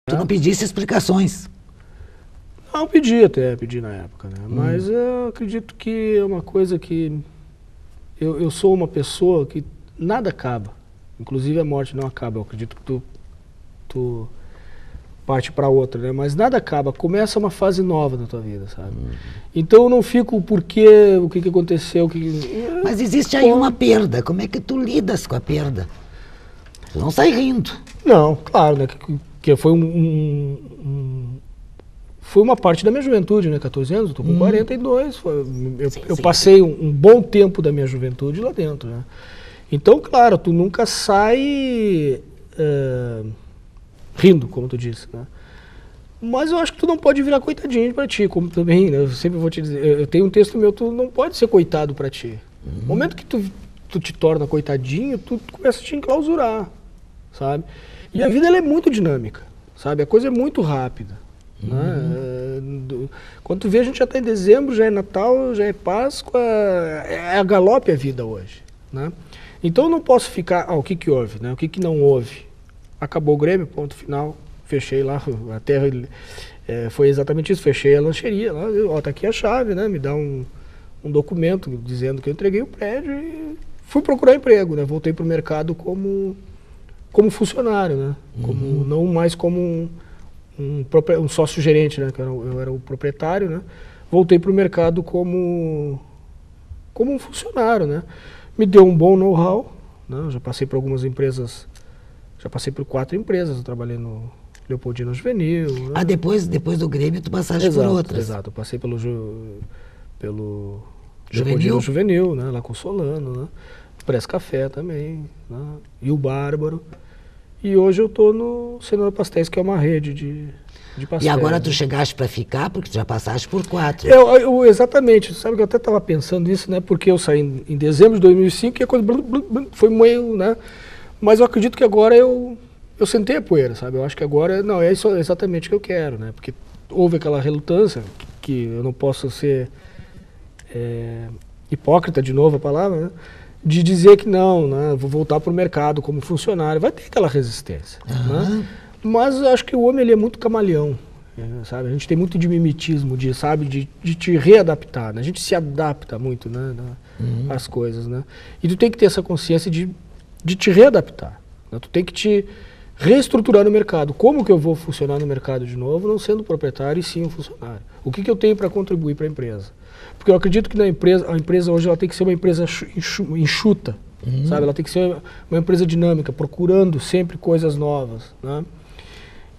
Tu não pedisse explicações. Não, pedi na época, né? Mas eu acredito que é uma coisa que... Eu sou uma pessoa que nada acaba. Inclusive a morte não acaba. Eu acredito que tu parte para outra, né? Mas nada acaba. Começa uma fase nova na tua vida, sabe? Então eu não fico o porquê, o que aconteceu, Mas existe aí uma perda. Como é que tu lidas com a perda? Tu não sai rindo. Não, claro, né? Que foi foi uma parte da minha juventude, né? 14 anos, eu tô com 42. Eu passei um bom tempo da minha juventude lá dentro, né? Então, claro, tu nunca sai rindo, como tu disse, né? Mas eu acho que tu não pode virar coitadinho pra ti, como também, né? Eu sempre vou te dizer, eu tenho um texto meu, tu não pode ser coitado pra ti. No momento que tu te torna coitadinho, tu começa a te enclausurar, sabe? E a vida, ela é muito dinâmica, sabe? A coisa é muito rápida. Né? Quando tu vê, a gente já está em dezembro, já é Natal, já é Páscoa, é a galope a vida hoje, né? Então eu não posso ficar, o que houve, né? O que não houve? Acabou o Grêmio, ponto final, fechei lá, a terra, foi exatamente isso, fechei a lancheria, lá, tá aqui a chave, né? Me dá um documento dizendo que eu entreguei o prédio e fui procurar emprego, né? Voltei para o mercado como funcionário, né? Não mais como um sócio-gerente, né? Que eu era o proprietário, né? Voltei para o mercado como um funcionário, né? Me deu um bom know-how, né? Eu já passei por algumas empresas, já passei por 4 empresas, eu trabalhei no Leopoldina Juvenil. Né? Depois do Grêmio tu passaste por outras. Exato, eu passei pelo Leopoldina Juvenil, né? Lá com o Solano, né? Press Café também, né? E o Bárbaro. E hoje eu estou no Cenoura Pastéis, que é uma rede de pastéis. E agora tu chegaste para ficar, porque tu já passaste por 4. Exatamente. Sabe que eu até estava pensando nisso, né? Porque eu saí em dezembro de 2005 e a coisa foi meio, né? Mas eu acredito que agora eu sentei a poeira, sabe? Eu acho que agora, não, é isso exatamente o que eu quero, né? Porque houve aquela relutância, que eu não posso ser hipócrita, de novo a palavra, né? De dizer que não, né, vou voltar para o mercado como funcionário, vai ter aquela resistência. Né? Mas eu acho que o homem, ele é muito camaleão, sabe? A gente tem muito de mimetismo, de te readaptar, né? A gente se adapta muito, né, às coisas, né? E tu tem que ter essa consciência de te readaptar, né? Tu tem que te reestruturar no mercado. Como que eu vou funcionar no mercado de novo, não sendo proprietário e sim um funcionário? O que eu tenho para contribuir para a empresa? Porque eu acredito que a empresa hoje ela tem que ser uma empresa enxuta, sabe? Ela tem que ser uma empresa dinâmica, procurando sempre coisas novas, né?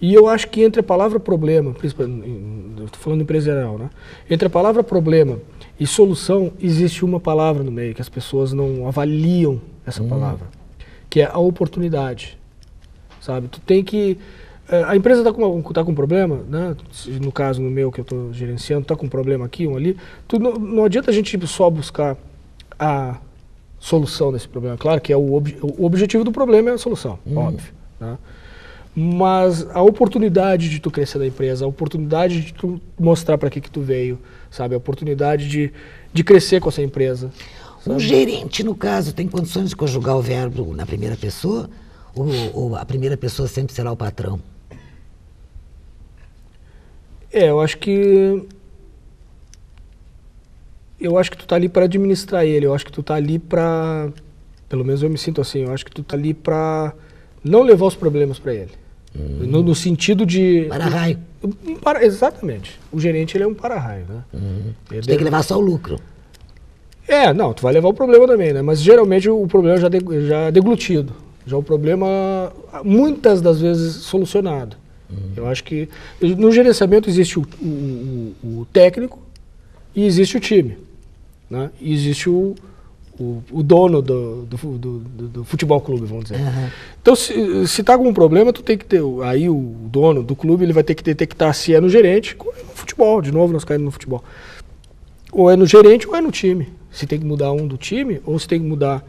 E eu acho que entre a palavra problema, estou falando empresarial, né? Entre a palavra problema e solução, existe uma palavra no meio, que as pessoas não avaliam essa palavra, que é a oportunidade, sabe? Tu tem que... A empresa está com problema, né? No caso, no meu que eu estou gerenciando, está com um problema aqui, um ali. Não adianta a gente só buscar a solução desse problema. Claro que o objetivo do problema é a solução, óbvio. Né? Mas a oportunidade de tu crescer na empresa, a oportunidade de tu mostrar para que tu veio, sabe? A oportunidade de crescer com essa empresa. Sabe? Um gerente, no caso, tem condições de conjugar o verbo na primeira pessoa? Ou a primeira pessoa sempre será o patrão? Eu acho que tu tá ali para administrar ele, eu acho que tu tá ali para, pelo menos eu me sinto assim, eu acho que tu tá ali para não levar os problemas para ele. No sentido de... Para-raio. Exatamente. O gerente, ele é um para-raio, né? Tu tem que levar só o lucro. Não, tu vai levar o problema também, né? Mas geralmente o problema já é deglutido. Já o problema, muitas das vezes, solucionado. Eu acho que no gerenciamento existe o técnico e existe o time, né? E existe o dono do futebol clube, vamos dizer. Então, se está com um problema, tu tem que ter, aí o dono do clube ele vai ter que detectar se é no gerente ou é no futebol. De novo, nós caímos no futebol. Ou é no gerente ou é no time. Se tem que mudar um do time ou se tem que mudar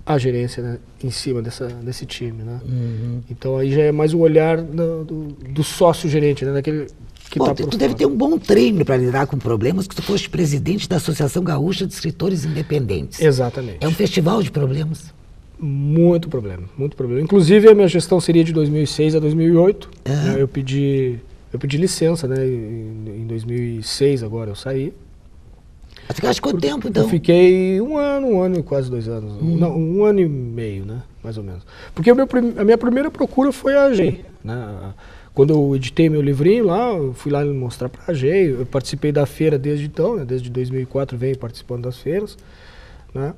a gerência, né, em cima desse time, né? Então aí já é mais o olhar do sócio-gerente, né, daquele que tá tu deve ter um bom treino para lidar com problemas, que tu foste presidente da Associação Gaúcha de Escritores Independentes. Exatamente. É um festival de problemas. Muito problema, muito problema. Inclusive a minha gestão seria de 2006 a 2008. Né? Eu pedi licença, né? Em 2006 agora eu saí. Você ficaste quanto tempo, então? Eu fiquei um ano e quase 2 anos. Não, 1 ano e meio, né? Mais ou menos. Porque a minha primeira procura foi a AGEI, né? Quando eu editei meu livrinho lá, eu fui lá mostrar para a AGEI. Eu participei da feira desde então, né? Desde 2004 venho participando das feiras, né?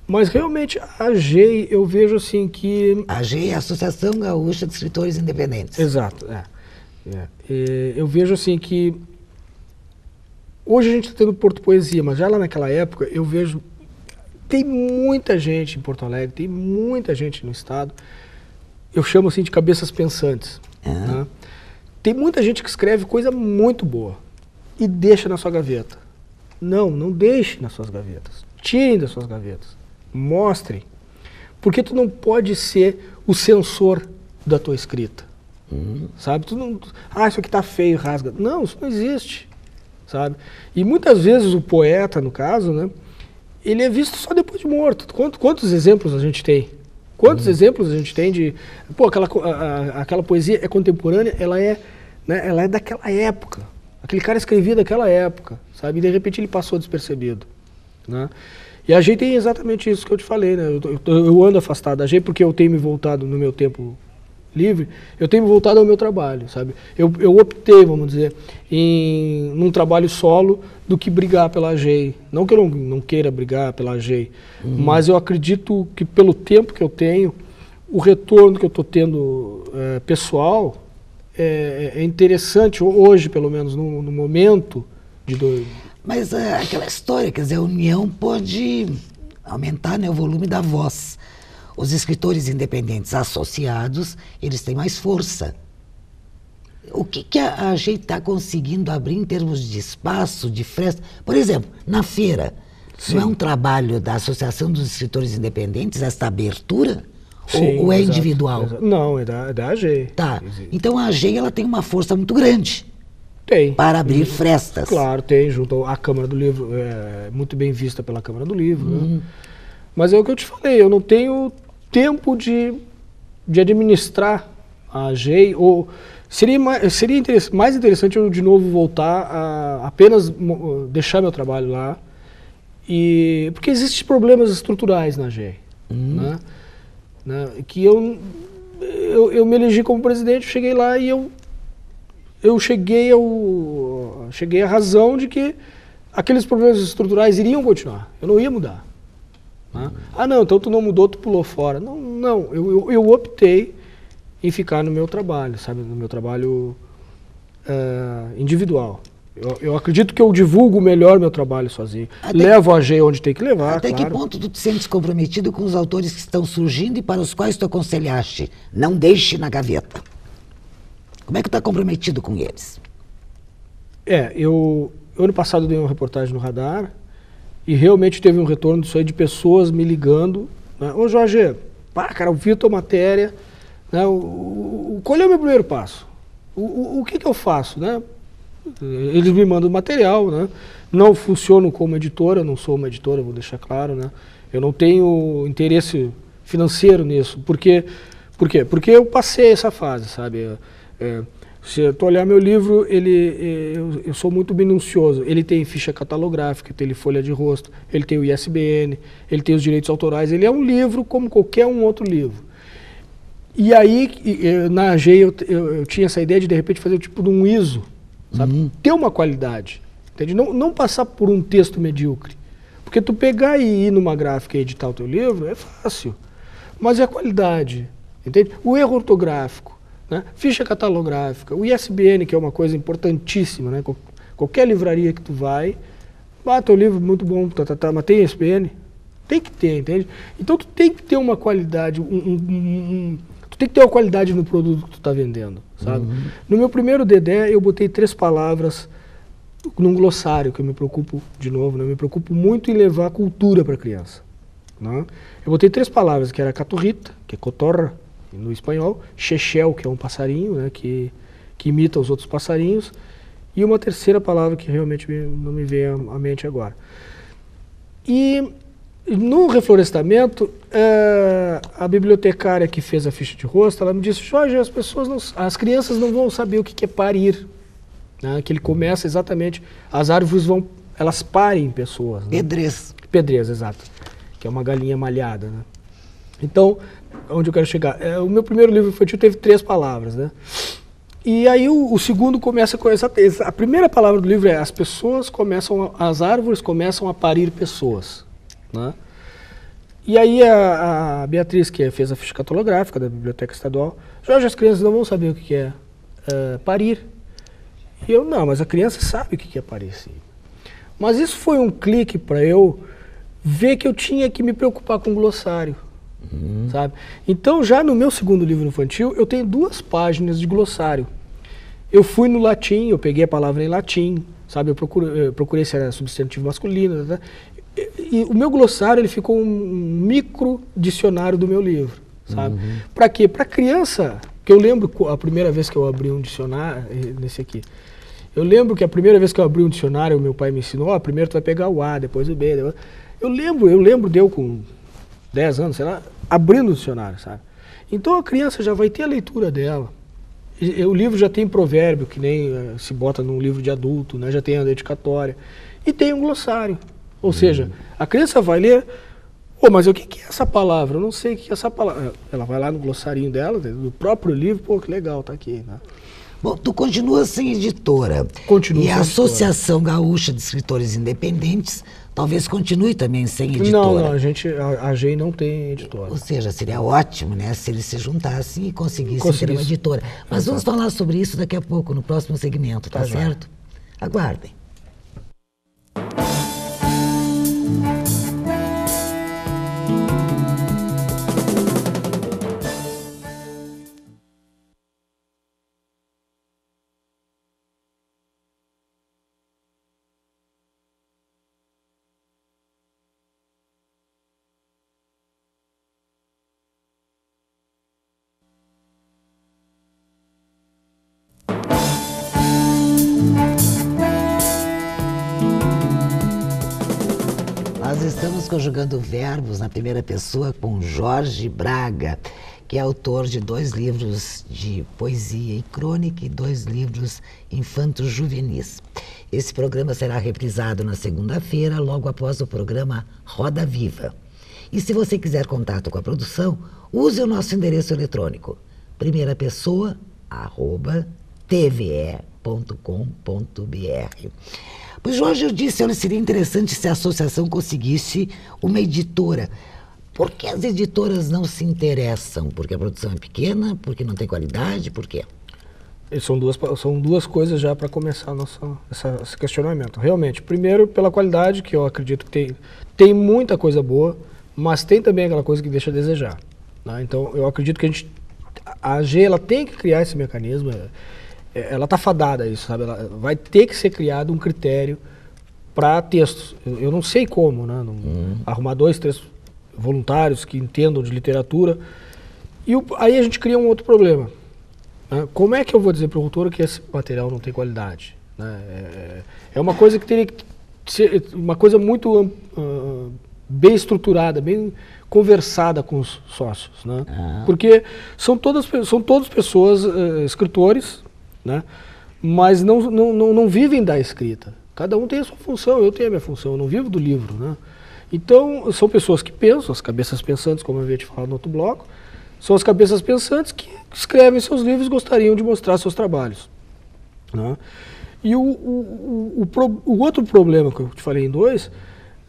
Mas realmente a AGEI, eu vejo assim que... A AGEI é a Associação Gaúcha de Escritores Independentes. Exato, eu vejo assim que... Hoje a gente está tendo Porto Poesia, mas já lá naquela época eu vejo... Tem muita gente em Porto Alegre, tem muita gente no estado, eu chamo assim de cabeças pensantes. Né? Tem muita gente que escreve coisa muito boa e deixa na sua gaveta. Não deixe nas suas gavetas. Tirem das suas gavetas. Mostrem. Porque tu não pode ser o censor da tua escrita. Sabe? Tu não, isso aqui tá feio, rasga. Não, isso não existe. Sabe? E muitas vezes o poeta, no caso, né, ele é visto só depois de morto. Quantos exemplos a gente tem? Quantos exemplos a gente tem de... Pô, aquela poesia é contemporânea, ela é daquela época. Aquele cara escrevia daquela época, sabe? E de repente ele passou despercebido. Né? E a AGEI tem exatamente isso que eu te falei, né? Eu ando afastado da AGEI porque eu tenho me voltado no meu tempo livre, eu tenho me voltado ao meu trabalho, sabe? Eu optei, vamos dizer, num trabalho solo do que brigar pela AGEI. Não que eu não queira brigar pela AGEI, mas eu acredito que pelo tempo que eu tenho, o retorno que eu estou tendo pessoal é interessante, hoje pelo menos, no momento de... Mas aquela história, quer dizer, a união pode aumentar, né, o volume da voz. Os escritores independentes associados, eles têm mais força. O que a gente está conseguindo abrir em termos de espaço, de fresta? Por exemplo, na feira, sim, não é um trabalho da Associação dos Escritores Independentes, esta abertura? Sim, ou é exato, individual? Exato. Não, é da AGEI. Tá. Então a AGEI ela tem uma força muito grande. Tem. Para abrir frestas. Claro, tem, junto à Câmara do Livro, muito bem vista pela Câmara do Livro. Né? Mas é o que eu te falei, eu não tenho tempo de administrar a AGEI, ou seria mais interessante eu de novo voltar a apenas deixar meu trabalho lá, porque existem problemas estruturais na AGEI, né? Que eu me elegi como presidente, cheguei lá e eu cheguei à razão de que aqueles problemas estruturais iriam continuar, eu não ia mudar. Né? Não, então tu não mudou, tu pulou fora. Não, eu optei em ficar no meu trabalho, sabe, no meu trabalho individual. Eu acredito que eu divulgo melhor meu trabalho sozinho. Levo a AGEI onde tem que levar, Até claro. que ponto tu te sentes comprometido com os autores que estão surgindo e para os quais tu aconselhaste? Não deixe na gaveta. Como é que tu está comprometido com eles? Eu ano passado dei uma reportagem no Radar e realmente teve um retorno disso aí de pessoas me ligando. Né? Ô Jorge, cara, eu vi a tua matéria, né? Qual é o meu primeiro passo? O que eu faço? Né? Eles me mandam material, né? Não funciono como editora, não sou uma editora, vou deixar claro. Né? Eu não tenho interesse financeiro nisso. Por quê? Porque eu passei essa fase, sabe? Se tu olhar meu livro, eu sou muito minucioso. Ele tem ficha catalográfica, tem folha de rosto, ele tem o ISBN, ele tem os direitos autorais. Ele é um livro como qualquer um outro livro. E aí, na AGEI, eu tinha essa ideia de repente fazer o tipo de um ISO, sabe? Ter uma qualidade, entende? Não passar por um texto medíocre. Porque tu pegar e ir numa gráfica e editar o teu livro é fácil, mas é a qualidade, entende? O erro ortográfico, né? Ficha catalográfica, o ISBN, que é uma coisa importantíssima, né? Qualquer livraria que tu vai, teu livro é muito bom, mas tem ISBN? Tem que ter, entende? Então tu tem que ter uma qualidade, tu tem que ter uma qualidade no produto que tu está vendendo, sabe? No meu primeiro Dedé, eu botei 3 palavras num glossário, que eu me preocupo, de novo, né? Eu me preocupo muito em levar cultura para a criança. Né? Eu botei 3 palavras, que era caturrita, que é cotorra, no espanhol, chechel, que é um passarinho, né, que imita os outros passarinhos, e uma terceira palavra que realmente não me veio à mente agora. E No reflorestamento, a bibliotecária que fez a ficha de rosto, ela me disse, Jorge, as crianças não vão saber o que é parir. Né? Que ele começa exatamente, as árvores elas parem pessoas. Né? Pedrez. Pedrez, exato. Que é uma galinha malhada. Né? Então, onde eu quero chegar? O meu primeiro livro infantil teve 3 palavras. Né? E aí o segundo começa com a primeira palavra do livro é as árvores começam a parir pessoas. Né? E aí a Beatriz, que fez a ficha catalográfica da Biblioteca Estadual, Jorge, as crianças não vão saber o que é parir. E eu, não, mas a criança sabe o que é parir, sim. Mas isso foi um clique para eu ver que eu tinha que me preocupar com o glossário, sabe? Então, já no meu segundo livro infantil, eu tenho 2 páginas de glossário. Eu fui no latim, eu peguei a palavra em latim, sabe? Eu procurei se era substantivo masculino, né? E o meu glossário, ele ficou um micro dicionário do meu livro, sabe? Para quê? Para criança, que eu lembro a primeira vez que eu abri um dicionário, nesse aqui, eu lembro que a primeira vez que eu abri um dicionário, o meu pai me ensinou, primeiro tu vai pegar o A, depois o B, depois... Eu lembro de eu com 10 anos, sei lá, abrindo o dicionário, sabe? Então a criança já vai ter a leitura dela. O livro já tem provérbio, que nem se bota num livro de adulto, né? Já tem a dedicatória. E tem um glossário. Ou seja, a criança vai ler, mas o que é essa palavra? Eu não sei o que é essa palavra. Ela vai lá no glossarinho dela, do próprio livro, pô, que legal, tá aqui. Né? Bom, tu continua sem editora. Continua e a sem Associação Gaúcha de Escritores Independentes talvez continue também sem editora. Não, a AGEI não tem editora. Ou seja, seria ótimo, né, se eles se juntassem e conseguissem ter uma editora. Mas vamos falar sobre isso daqui a pouco, no próximo segmento, tá certo? Aguardem. Nós estamos conjugando verbos na primeira pessoa com Jorge Braga, que é autor de 2 livros de poesia e crônica e 2 livros infantos juvenis. Esse programa será reprisado na segunda-feira, logo após o programa Roda Viva. E se você quiser contato com a produção, use o nosso endereço eletrônico, primeirapessoa@tve.com.br. Pois Jorge, eu disse, olha, seria interessante se a associação conseguisse uma editora. Por que as editoras não se interessam? Porque a produção é pequena? Porque não tem qualidade? Por quê? São duas coisas já para começar esse questionamento. Realmente, primeiro, pela qualidade, que eu acredito que tem muita coisa boa, mas tem também aquela coisa que deixa a desejar. Né? Então, eu acredito que a AG ela tem que criar esse mecanismo. Ela está fadada a isso, sabe? Ela vai ter que ser criado um critério para textos. Eu não sei como, né? Arrumar 2, 3 voluntários que entendam de literatura. E aí a gente cria um outro problema. Né? Como é que eu vou dizer para o autor que esse material não tem qualidade? Né? É uma coisa que teria que ser uma coisa muito bem estruturada, bem conversada com os sócios. Né? Porque são todas pessoas, escritores, né? Mas não vivem da escrita. Cada um tem a sua função, eu tenho a minha função, eu não vivo do livro. Né? Então, são pessoas que pensam, as cabeças pensantes, como eu havia te falado no outro bloco, são as cabeças pensantes que escrevem seus livros e gostariam de mostrar seus trabalhos. Né? E o outro problema que eu te falei em 2,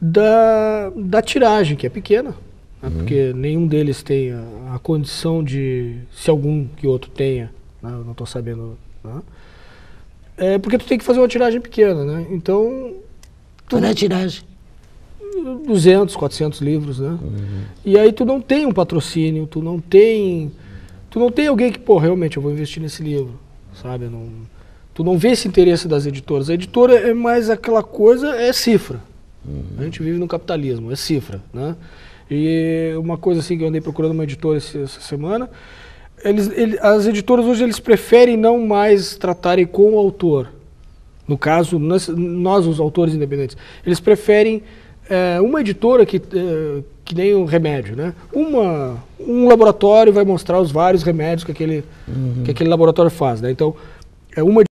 da tiragem, que é pequena, né? Porque nenhum deles tem a condição de, se algum que outro tenha, né? Eu não estou sabendo... Né? Porque tu tem que fazer uma tiragem pequena, né? Então... Qual é a tiragem? 200, 400 livros, né? E aí tu não tem um patrocínio, tu não tem alguém que, pô, realmente eu vou investir nesse livro, sabe? Tu não vê esse interesse das editoras. A editora é mais aquela coisa, é cifra. A gente vive no capitalismo, é cifra, né? E uma coisa assim que eu andei procurando uma editora essa semana, as editoras hoje eles preferem não mais tratarem com o autor. No caso, nós os autores independentes, eles preferem uma editora que nem um remédio, né? Um laboratório vai mostrar os vários remédios que aquele laboratório faz, né? Então, uma